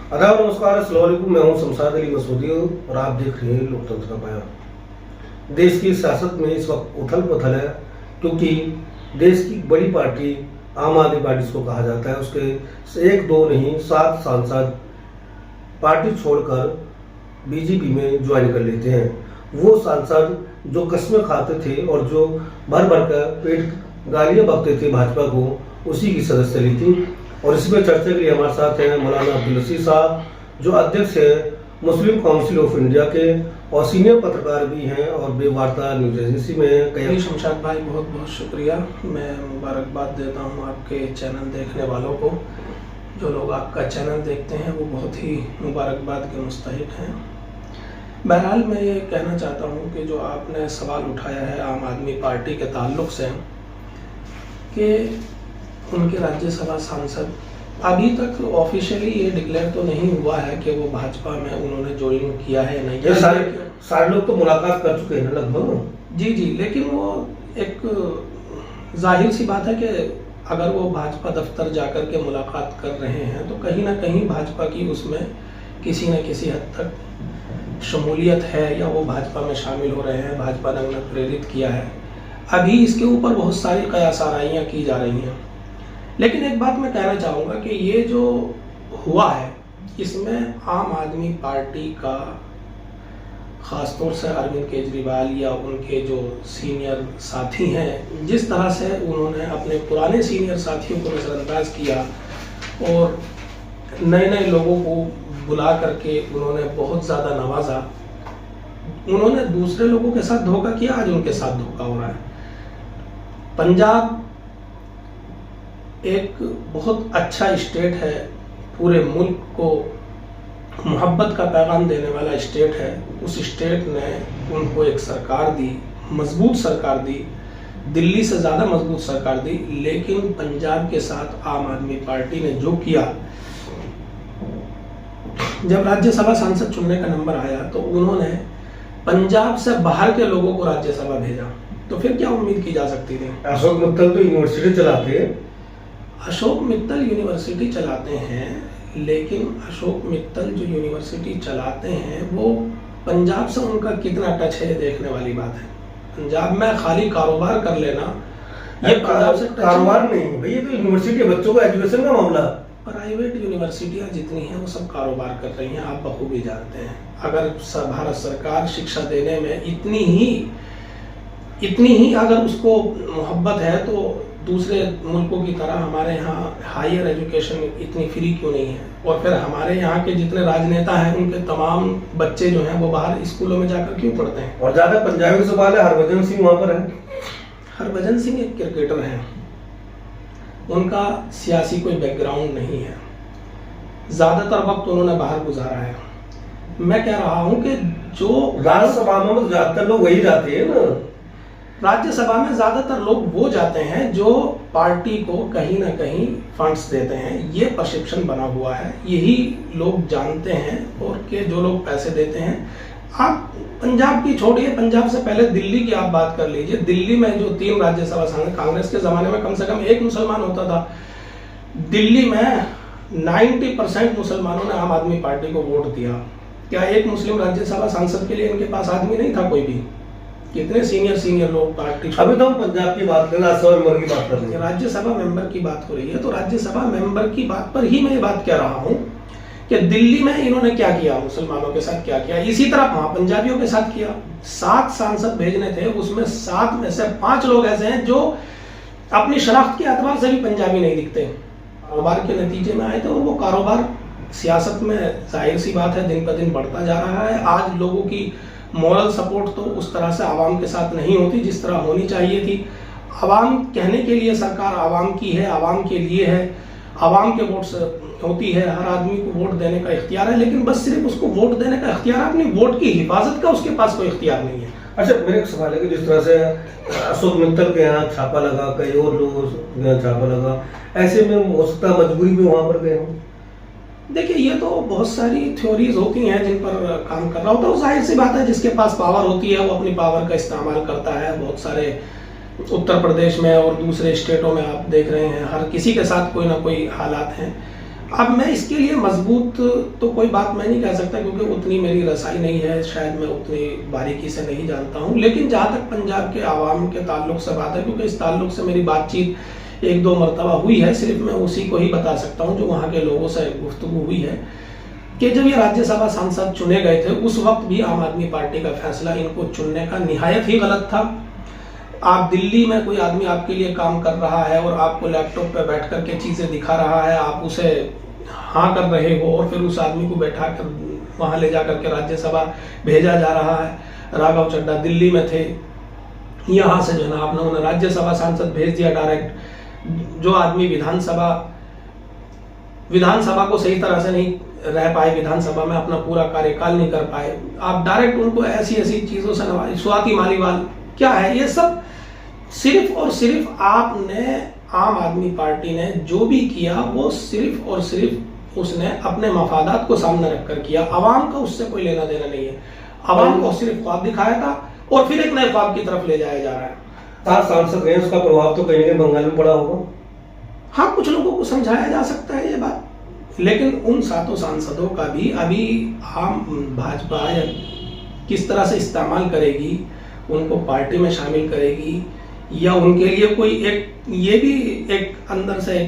आदाब नमस्कार, अस्सलाम वालेकुम। मैं हूं शमशाद अली मसूदी और आप देख रहे हैं लोकतंत्र का बयान। देश की सियासत में इस वक्त उथल पुथल है क्योंकि देश की बड़ी पार्टी आम आदमी पार्टी जिसको कहा जाता है, उसके एक दो नहीं 7 सांसद पार्टी छोड़कर बीजेपी में ज्वाइन कर लेते हैं। वो सांसद जो कस्में खाते थे और जो भर भर कर पेट गालियां बकते थे भाजपा को, उसी की सदस्य ली थी। और इसमें चर्चा के लिए हमारे साथ हैं मौलाना अब्दुल रशीद साहब, जो अध्यक्ष है मुस्लिम काउंसिल ऑफ इंडिया के और सीनियर पत्रकार भी हैं और बेवार्ता न्यूज एजेंसी में कई। शमशाद भाई, बहुत बहुत शुक्रिया। मैं मुबारकबाद देता हूं आपके चैनल देखने वालों को। जो लोग आपका चैनल देखते हैं वो बहुत ही मुबारकबाद के मुस्तहिक हैं। बहरहाल मैं ये कहना चाहता हूं कि जो आपने सवाल उठाया है आम आदमी पार्टी के ताल्लुक से कि उनके राज्यसभा सांसद, अभी तक ऑफिशियली ये डिक्लेयर तो नहीं हुआ है कि वो भाजपा में उन्होंने ज्वाइन किया है नहीं। ये सारे लोग तो मुलाकात कर चुके हैं लगभग। जी, लेकिन वो एक जाहिर सी बात है कि अगर वो भाजपा दफ्तर जाकर के मुलाकात कर रहे हैं तो कहीं ना कहीं भाजपा की उसमें किसी न किसी हद तक शमूलियत है, या वो भाजपा में शामिल हो रहे हैं, भाजपा ने उन्हें प्रेरित किया है। अभी इसके ऊपर बहुत सारी कयासाराइयाँ की जा रही हैं। लेकिन एक बात मैं कहना चाहूँगा कि ये जो हुआ है इसमें आम आदमी पार्टी का, ख़ासतौर से अरविंद केजरीवाल या उनके जो सीनियर साथी हैं, जिस तरह से उन्होंने अपने पुराने सीनियर साथियों को नज़रअंदाज किया और नए नए लोगों को बुला करके उन्होंने बहुत ज़्यादा नवाजा। उन्होंने दूसरे लोगों के साथ धोखा किया, आज उनके साथ धोखा हो रहा है। पंजाब एक बहुत अच्छा स्टेट है, पूरे मुल्क को मोहब्बत का पैगाम देने वाला स्टेट है। उस स्टेट ने उनको एक सरकार दी, मजबूत सरकार दी, दिल्ली से ज़्यादा मजबूत सरकार दी। लेकिन पंजाब के साथ आम आदमी पार्टी ने जो किया, जब राज्यसभा सांसद चुनने का नंबर आया तो उन्होंने पंजाब से बाहर के लोगों को राज्यसभा भेजा। तो फिर क्या उम्मीद की जा सकती थी? अशोक मित्तल तो यूनिवर्सिटी चलाते हैं। अशोक मित्तल यूनिवर्सिटी चलाते हैं, लेकिन अशोक मित्तल जो यूनिवर्सिटी चलाते हैं वो पंजाब से उनका कितना टच है, ये देखने वाली बात है। पंजाब में खाली कारोबार कर लेना, ये पंजाब से कारोबार नहीं भैया, तो यूनिवर्सिटी बच्चों का एजुकेशन का मामला। प्राइवेट यूनिवर्सिटियां जितनी हैं वो सब कारोबार कर रही हैं, आप बखूबी जानते हैं। अगर भारत सरकार शिक्षा देने में इतनी ही अगर उसको मोहब्बत है तो दूसरे मुल्कों की तरह हमारे यहाँ हायर एजुकेशन इतनी फ्री क्यों नहीं है? और फिर हमारे यहाँ के जितने राजनेता हैं उनके तमाम बच्चे जो हैं वो बाहर स्कूलों में जाकर क्यों पढ़ते हैं? और ज्यादा पंजाबी से सवाल है, हरभजन सिंह वहां पर है। हरभजन सिंह एक क्रिकेटर हैं, उनका सियासी कोई बैकग्राउंड नहीं है, ज्यादातर वक्त उन्होंने बाहर गुजारा है। मैं कह रहा हूँ कि जो राज्यसभा में ज्यादातर लोग वही जाते हैं ना, राज्यसभा में ज्यादातर लोग वो जाते हैं जो पार्टी को कहीं ना कहीं फंड्स देते हैं। ये परसेप्शन बना हुआ है, यही लोग जानते हैं। और के जो लोग पैसे देते हैं, आप पंजाब की छोड़िए, पंजाब से पहले दिल्ली की आप बात कर लीजिए। दिल्ली में जो 3 राज्यसभा सांसद, कांग्रेस के जमाने में कम से कम एक मुसलमान होता था। दिल्ली में 90% मुसलमानों ने आम आदमी पार्टी को वोट दिया। क्या एक मुस्लिम राज्यसभा सांसद के लिए इनके पास आदमी नहीं था कोई भी? कितने सीनियर लोग पार्टी। अभी तो हम पंजाब की बात कर रहे हैं, राज्यसभा मेंबर की बात कर रहे हैं। राज्यसभा मेंबर की बात हो रही है, तो राज्यसभा मेंबर की बात पर ही मैं ये बात कह रहा हूँ कि दिल्ली में इन्होंने क्या किया, मुसलमानों के साथ क्या किया, इसी तरह वहां पंजाबियों के साथ किया। 7 सांसद भेजने थे, उसमें 7 में से 5 लोग ऐसे हैं जो अपनी शनाख्त के एतबार से भी पंजाबी नहीं दिखते। कारोबार के नतीजे में आए थे और वो कारोबार सियासत में जाहिर सी बात है दिन पर दिन बढ़ता जा रहा है। आज लोगों की मॉरल सपोर्ट तो उस तरह से आवाम के साथ नहीं होती जिस तरह होनी चाहिए थी। आवाम कहने के लिए सरकार आवाम की है, आवाम के लिए है, आवाम के वोट से होती है, हर आदमी को वोट देने का इख्तियार है, लेकिन बस सिर्फ उसको वोट देने का इख्तियार है, अपनी वोट की हिफाजत का उसके पास कोई इख्तियार नहीं है। अच्छा, मेरा एक सवाल है कि जिस तरह से अशोक मित्तल के यहाँ छापा लगा, कई और लोगों के यहाँ छापा लगा, ऐसे में हो सकता है मजबूरी में वहां पर गए हों। देखिए, ये तो बहुत सारी थ्योरीज होती हैं जिन पर काम कर रहा होता है। जाहिर सी बात है, जिसके पास पावर होती है वो अपनी पावर का इस्तेमाल करता है। बहुत सारे उत्तर प्रदेश में और दूसरे स्टेटों में आप देख रहे हैं, हर किसी के साथ कोई ना कोई हालात हैं। अब मैं इसके लिए मजबूत तो कोई बात मैं नहीं कह सकता, क्योंकि उतनी मेरी रसाई नहीं है, शायद मैं उतनी बारीकी से नहीं जानता हूं। लेकिन जहां तक पंजाब के आवाम के ताल्लुक से बात है, क्योंकि इस ताल्लुक से मेरी बातचीत एक दो मरतबा हुई है, सिर्फ मैं उसी को ही बता सकता हूं जो वहां के लोगों से गुफ्तगू हुई है, कि जब ये राज्यसभा सांसद चुने गए थे उस वक्त भी आम आदमी पार्टी का फैसला इनको चुनने का निहायत ही गलत था। आप दिल्ली में कोई आदमी आपके लिए काम कर रहा है और आपको लैपटॉप पे बैठ करके चीजें दिखा रहा है, आप उसे हाँ कर रहे हो और फिर उस आदमी को बैठा कर वहां ले जा करके राज्यसभा भेजा जा रहा है। राघव चड्ढा दिल्ली में थे, यहाँ से जो है ना आपने उन्हें राज्यसभा सांसद भेज दिया डायरेक्ट। जो आदमी विधानसभा को सही तरह से नहीं रह पाए, विधानसभा में अपना पूरा कार्यकाल नहीं कर पाए, आप डायरेक्ट उनको ऐसी ऐसी चीजों से नवाज। स्वाति मालीवाल क्या है, ये सब सिर्फ और सिर्फ आपने आम आदमी पार्टी ने जो भी किया वो सिर्फ और सिर्फ उसने अपने मफादात को सामने रखकर किया। आवाम का उससे कोई लेना देना नहीं है। आवाम को सिर्फ ख्वाब दिखाया था और फिर एक नए ख्वाब की तरफ ले जाया जा रहा है। आप सांसद रहे, उसका प्रभाव तो कहीं ना कहीं बंगाल में पड़ा होगा। हाँ, कुछ लोगों को समझाया जा सकता है ये बात, लेकिन उन 7 सांसदों का भी अभी आम भाजपा किस तरह से इस्तेमाल करेगी, उनको पार्टी में शामिल करेगी या उनके लिए कोई एक, ये भी एक अंदर से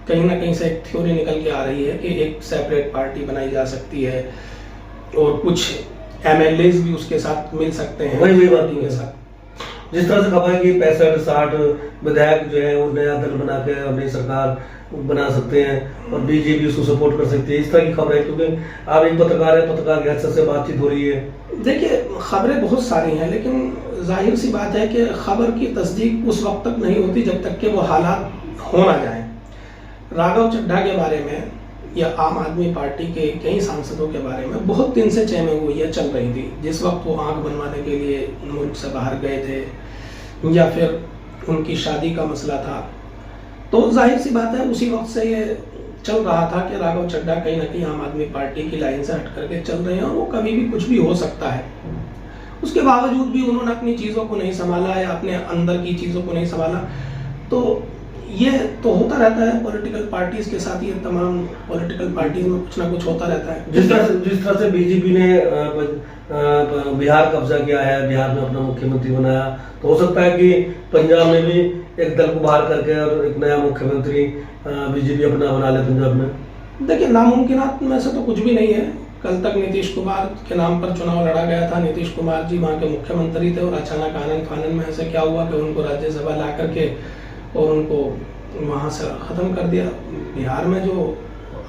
कहीं ना कहीं से एक थ्योरी निकल के आ रही है कि एक सेपरेट पार्टी बनाई जा सकती है और कुछ एमएलएज भी उसके साथ मिल सकते हैं। वही पार्टी के साथ जिस तरह से खबर है कि 65-60 विधायक जो है वो नया दल बना के अपनी सरकार बना सकते हैं और बीजेपी उसको सपोर्ट कर सकती है, इस तरह की खबर है। क्योंकि आप एक पत्रकार है, पत्रकार के हैसियत से बातचीत हो रही है। देखिए, खबरें बहुत सारी हैं, लेकिन जाहिर सी बात है कि खबर की तस्दीक उस वक्त तक नहीं होती जब तक कि वो हालात हो ना जाए। राघव चड्ढा के बारे में या आम आदमी पार्टी के कई सांसदों के बारे में बहुत दिन से चहमगोइयाँ चल रही थी। जिस वक्त वो आंख बनवाने के लिए मुल्क से बाहर गए थे या फिर उनकी शादी का मसला था, तो जाहिर सी बात है उसी वक्त से ये चल रहा था कि राघव चड्ढा कहीं ना कहीं आम आदमी पार्टी की लाइन से हट करके चल रहे हैं और वो कभी भी कुछ भी हो सकता है। उसके बावजूद भी उन्होंने अपनी चीज़ों को नहीं संभाला या अपने अंदर की चीज़ों को नहीं संभाला। तो ये तो होता रहता है पॉलिटिकल पार्टीज के साथ, ये तमाम पॉलिटिकल पार्टीज में कुछ ना कुछ होता रहता है। जिस तरह से बीजेपी ने बिहार कब्जा किया है, बिहार में अपना मुख्यमंत्री बनाया, तो हो सकता है कि पंजाब में भी एक दल को बाहर करके और एक नया मुख्यमंत्री बीजेपी अपना बना ले पंजाब में। देखिए, नामुमकिनात में से तो कुछ भी नहीं है। कल तक नीतीश कुमार के नाम पर चुनाव लड़ा गया था, नीतीश कुमार जी वहाँ के मुख्यमंत्री थे और अचानक आनन फानन में ऐसे क्या हुआ कि उनको राज्यसभा ला करके और उनको वहाँ से ख़त्म कर दिया। बिहार में जो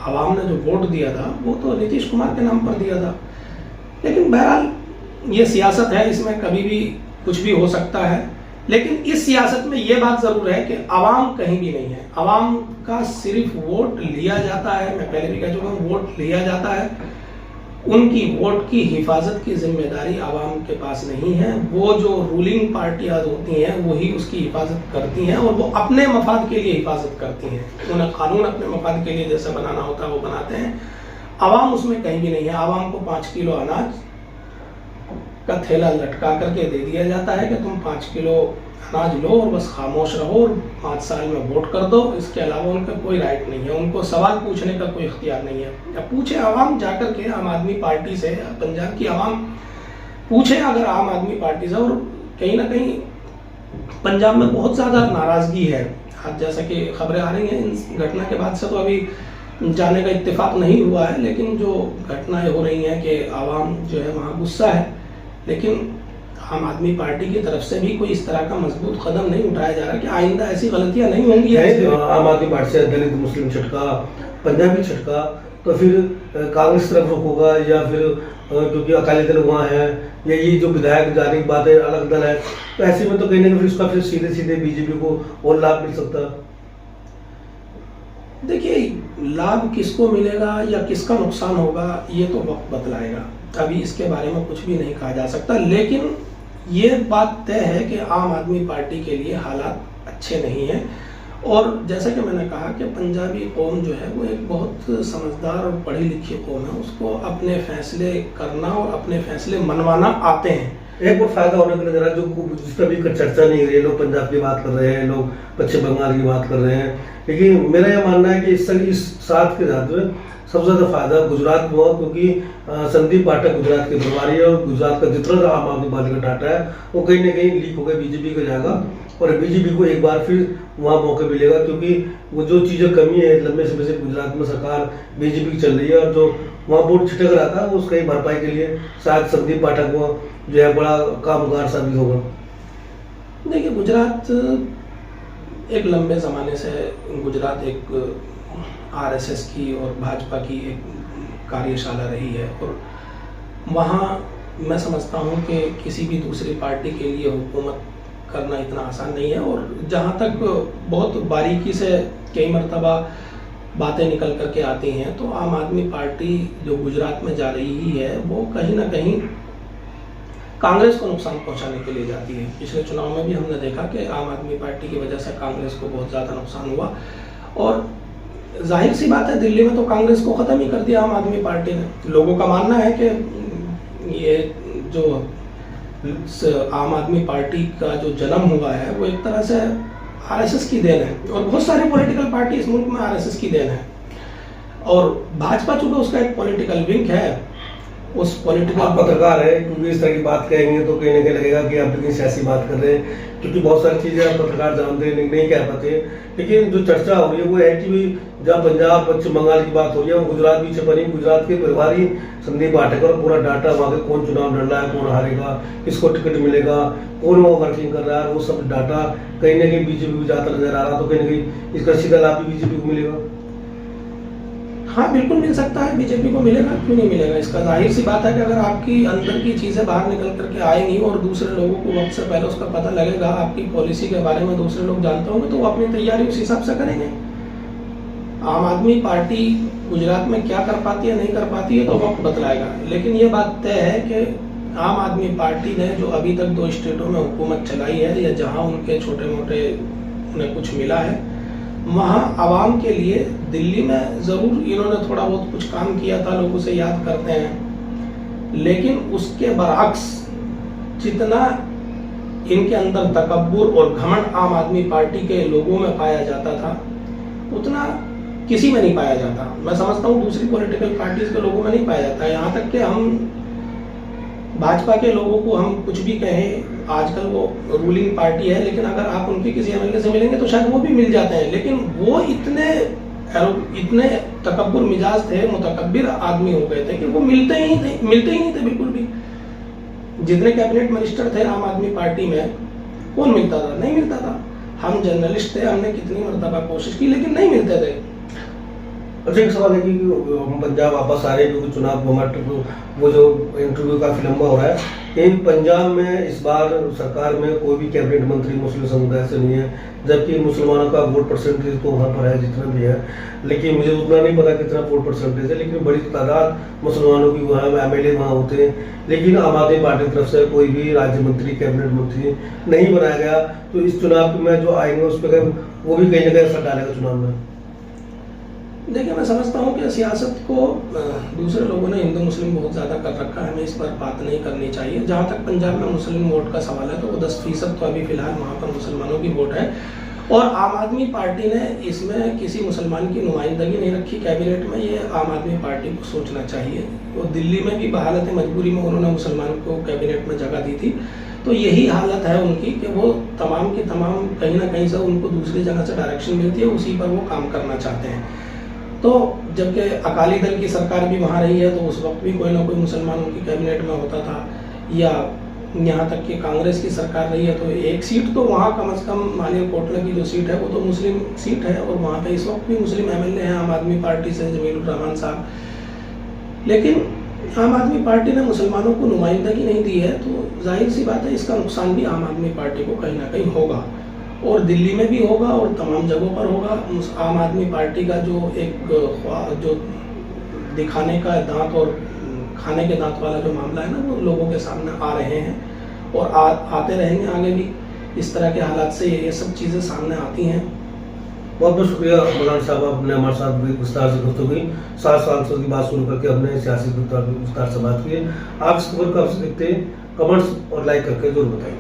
आवाम ने जो वोट दिया था वो तो नीतीश कुमार के नाम पर दिया था। लेकिन बहरहाल ये सियासत है, इसमें कभी भी कुछ भी हो सकता है। लेकिन इस सियासत में ये बात ज़रूर है कि आवाम कहीं भी नहीं है। आवाम का सिर्फ वोट लिया जाता है, मैं पहले भी कह चुका हूँ, वोट लिया जाता है। उनकी वोट की हिफाजत की जिम्मेदारी आवाम के पास नहीं है। वो जो रूलिंग पार्टियां होती हैं वही उसकी हिफाजत करती हैं और वो अपने मफाद के लिए हिफाजत करती हैं। उन्हें कानून अपने मफाद के लिए जैसा बनाना होता है वो बनाते हैं। आवाम उसमें कहीं भी नहीं है। आवाम को 5 किलो अनाज का थैला लटका करके दे दिया जाता है कि तुम 5 किलो अनाज लो और बस खामोश रहो और 5 साल में वोट कर दो। इसके अलावा उनका कोई राइट नहीं है, उनको सवाल पूछने का कोई इख्तियार नहीं है। अब पूछे आवाम जाकर के आम आदमी पार्टी से, पंजाब की आवाम पूछे अगर आम आदमी पार्टी से, और कहीं ना कहीं पंजाब में बहुत ज़्यादा नाराज़गी है। आज जैसा कि खबरें आ रही हैं, इस घटना के बाद से तो अभी जाने का इत्तेफाक नहीं हुआ है, लेकिन जो घटनाएं हो रही हैं कि आवाम जो है वहाँ गुस्सा है। लेकिन आम आदमी पार्टी की तरफ से भी कोई इस तरह का मजबूत कदम नहीं उठाया जा रहा कि आइंदा ऐसी गलतियां नहीं होंगी। आम आदमी पार्टी से दलित मुस्लिम झटका, पंजाबी झटका, तो फिर कांग्रेस तरफ रुख होगा या फिर क्योंकि अकाली दल वहाँ है या ये जो विधायक जाने की बात है अलग दल है, तो ऐसे में तो कहीं ना कहीं उसका फिर सीधे सीधे बीजेपी को और लाभ मिल सकता है। देखिए, लाभ किसको मिलेगा या किसका नुकसान होगा ये तो वक्त बतलाएगा। अभी इसके बारे में कुछ भी नहीं कहा जा सकता। लेकिन ये बात तय है कि आम आदमी पार्टी के लिए हालात अच्छे नहीं हैं। और जैसा कि मैंने कहा कि पंजाबी कौम जो है वो एक बहुत समझदार और पढ़ी लिखी कौम है। उसको अपने फैसले करना और अपने फैसले मनवाना आते हैं। एक और फायदा होने के लिए जरा जो जिस पर भी चर्चा नहीं हो रही है, लोग पंजाब की बात कर रहे हैं, लोग पश्चिम बंगाल की बात कर रहे हैं, लेकिन मेरा यह मानना है कि इस साथ के साथ में सबसे ज्यादा फायदा गुजरात में हुआ, क्योंकि संदीप पाठक गुजरात के प्रभारी है और गुजरात का जितना आम आदमी पार्टी का डाटा है वो कहीं ना कहीं लीक होकर बीजेपी को जाएगा और बीजेपी को एक बार फिर वहाँ मौका मिलेगा, क्योंकि वो जो चीजें कमी है लंबे समय से गुजरात में सरकार बीजेपी की चल रही है और जो वहाँ वोट छिटक रहा था उसकी भरपाई के लिए शायद संदीप पाठक को जो है बड़ा कामगार साबित होगा। देखिए, गुजरात एक लंबे ज़माने से गुजरात एक आरएसएस की और भाजपा की एक कार्यशाला रही है और वहाँ मैं समझता हूँ कि किसी भी दूसरी पार्टी के लिए हुकूमत करना इतना आसान नहीं है और जहाँ तक बहुत बारीकी से कई मरतबा बातें निकल करके आती हैं तो आम आदमी पार्टी जो गुजरात में जा रही है वो कहीं ना कहीं कांग्रेस को नुकसान पहुंचाने के लिए जाती है। पिछले चुनाव में भी हमने देखा कि आम आदमी पार्टी की वजह से कांग्रेस को बहुत ज़्यादा नुकसान हुआ और जाहिर सी बात है दिल्ली में तो कांग्रेस को ख़त्म ही कर दिया आम आदमी पार्टी ने। लोगों का मानना है कि ये जो आम आदमी पार्टी का जो जन्म हुआ है वो एक तरह से आरएसएस की देन है और बहुत सारी पॉलिटिकल पार्टी इस मुल्क में आरएसएस की देन है और भाजपा चूंकि उसका एक पॉलिटिकल विंग है उस पॉलिटिकल आप पत्रकार है क्योंकि इस तरह की बात कहेंगे तो कहीं ना कहीं लगेगा कि आप लेकिन सियासी बात कर रहे हैं, क्योंकि बहुत सारी चीजें आप पत्रकार जानते नहीं कह पाते, लेकिन जो चर्चा हो रही है वो है कि जब पंजाब पश्चिम बंगाल की बात हो रही है वो गुजरात भी छपा नहीं, गुजरात के प्रभारी संदीप पाठक और पूरा डाटा वहाँ के कौन चुनाव लड़ रहा है, कौन हारेगा, किसको टिकट मिलेगा, कौन वो वर्किंग कर रहा है, वो सब डाटा कहीं ना कहीं बीजेपी को जाता नजर आ रहा, तो कहीं ना कहीं इसका सीधा लाभ भी बीजेपी को मिलेगा। हाँ, बिल्कुल मिल सकता है, बीजेपी को मिलेगा, क्यों नहीं मिलेगा। इसका जाहिर सी बात है कि अगर आपकी अंदर की चीज़ें बाहर निकल करके आएंगी और दूसरे लोगों को वक्त से पहले उसका पता लगेगा, आपकी पॉलिसी के बारे में दूसरे लोग जानते होंगे तो वो अपनी तैयारी उस हिसाब से करेंगे। आम आदमी पार्टी गुजरात में क्या कर पाती है नहीं कर पाती है तो वक्त बतलाएगा, लेकिन ये बात तय है कि आम आदमी पार्टी ने जो अभी तक 2 स्टेटों में हुकूमत चलाई है या जहाँ उनके छोटे मोटे उन्हें कुछ मिला है वहाँ आवाम के लिए दिल्ली में ज़रूर इन्होंने थोड़ा बहुत कुछ काम किया था, लोग उसे याद करते हैं, लेकिन उसके बरअक्स जितना इनके अंदर तकब्बुर और घमंड आम आदमी पार्टी के लोगों में पाया जाता था उतना किसी में नहीं पाया जाता। मैं समझता हूँ दूसरी पॉलिटिकल पार्टीज के लोगों में नहीं पाया जाता। यहाँ तक कि हम भाजपा के लोगों को हम कुछ भी कहें, आजकल वो रूलिंग पार्टी है, लेकिन अगर आप उनके किसी एमएलए से मिलेंगे तो शायद वो भी मिल जाते हैं, लेकिन वो इतने तकब्बुर मिजाज थे, मुतकब्बिर आदमी हो गए थे कि वो मिलते ही नहीं थे बिल्कुल भी। जितने कैबिनेट मिनिस्टर थे आम आदमी पार्टी में कौन मिलता था? नहीं मिलता था। हम जर्नलिस्ट थे, हमने कितनी मरतबा कोशिश की लेकिन नहीं मिलते थे। अच्छा, एक सवाल है कि हम पंजाब वापस आ रहे हैं क्योंकि चुनाव मोमेंट वो जो इंटरव्यू काफी लंबा हो रहा है, लेकिन पंजाब में इस बार सरकार में कोई भी कैबिनेट मंत्री मुस्लिम समुदाय से नहीं है, जबकि मुसलमानों का वोट परसेंटेज तो वहाँ पर है जितना भी है, लेकिन मुझे उतना नहीं पता कितना वोट परसेंटेज है, लेकिन बड़ी तादाद मुसलमानों की वहाँ एमएलए वहाँ होते हैं, लेकिन आम आदमी पार्टी की तरफ से कोई भी राज्य मंत्री कैबिनेट मंत्री नहीं बनाया गया। तो इस चुनाव में जो आएंगे उस पर वो भी कहीं ना कहीं असर डालेगा चुनाव में। देखिए, मैं समझता हूँ कि सियासत को दूसरे लोगों ने हिंदू मुस्लिम बहुत ज़्यादा कर रखा है, हमें इस पर बात नहीं करनी चाहिए। जहाँ तक पंजाब में मुस्लिम वोट का सवाल है तो वो 10% तो अभी फिलहाल वहाँ पर मुसलमानों की वोट है और आम आदमी पार्टी ने इसमें किसी मुसलमान की नुमाइंदगी नहीं रखी कैबिनेट में, ये आम आदमी पार्टी को सोचना चाहिए। वो दिल्ली में भी बहालत मजबूरी में उन्होंने मुसलमान को कैबिनेट में जगह दी थी, तो यही हालत है उनकी कि वो तमाम की तमाम कहीं ना कहीं से उनको दूसरी जगह से डायरेक्शन मिलती है, उसी पर वो काम करना चाहते हैं। तो जबकि अकाली दल की सरकार भी वहाँ रही है तो उस वक्त भी कोई ना कोई मुसलमान उनकी कैबिनेट में होता था, या यहाँ तक कि कांग्रेस की सरकार रही है तो एक सीट तो वहाँ कम से कम मालिया कोटला की जो सीट है वो तो मुस्लिम सीट है और वहाँ पे इस वक्त भी मुस्लिम एमएलए हैं आम आदमी पार्टी से, जमीलुर रहमान साहब। लेकिन आम आदमी पार्टी ने मुसलमानों को नुमाइंदगी नहीं दी है तो जाहिर सी बात है इसका नुकसान भी आम आदमी पार्टी को कहीं ना कहीं होगा और दिल्ली में भी होगा और तमाम जगहों पर होगा। आम आदमी पार्टी का जो एक जो दिखाने का दांत और खाने के दांत वाला जो मामला है ना वो लोगों के सामने आ रहे हैं और आते रहेंगे आगे भी। इस तरह के हालात से ये सब चीज़ें सामने आती हैं। बहुत बहुत शुक्रिया मौलाना साहब, आपने हमारे साथ विस्तार से गुफ्तगू की, 7 सांसद की बात शुरू करके हमने सियासी विस्तार से बात की। आप इस खबर को आपसे देखते हैं कमेंट्स और लाइक करके जरूर बताइए।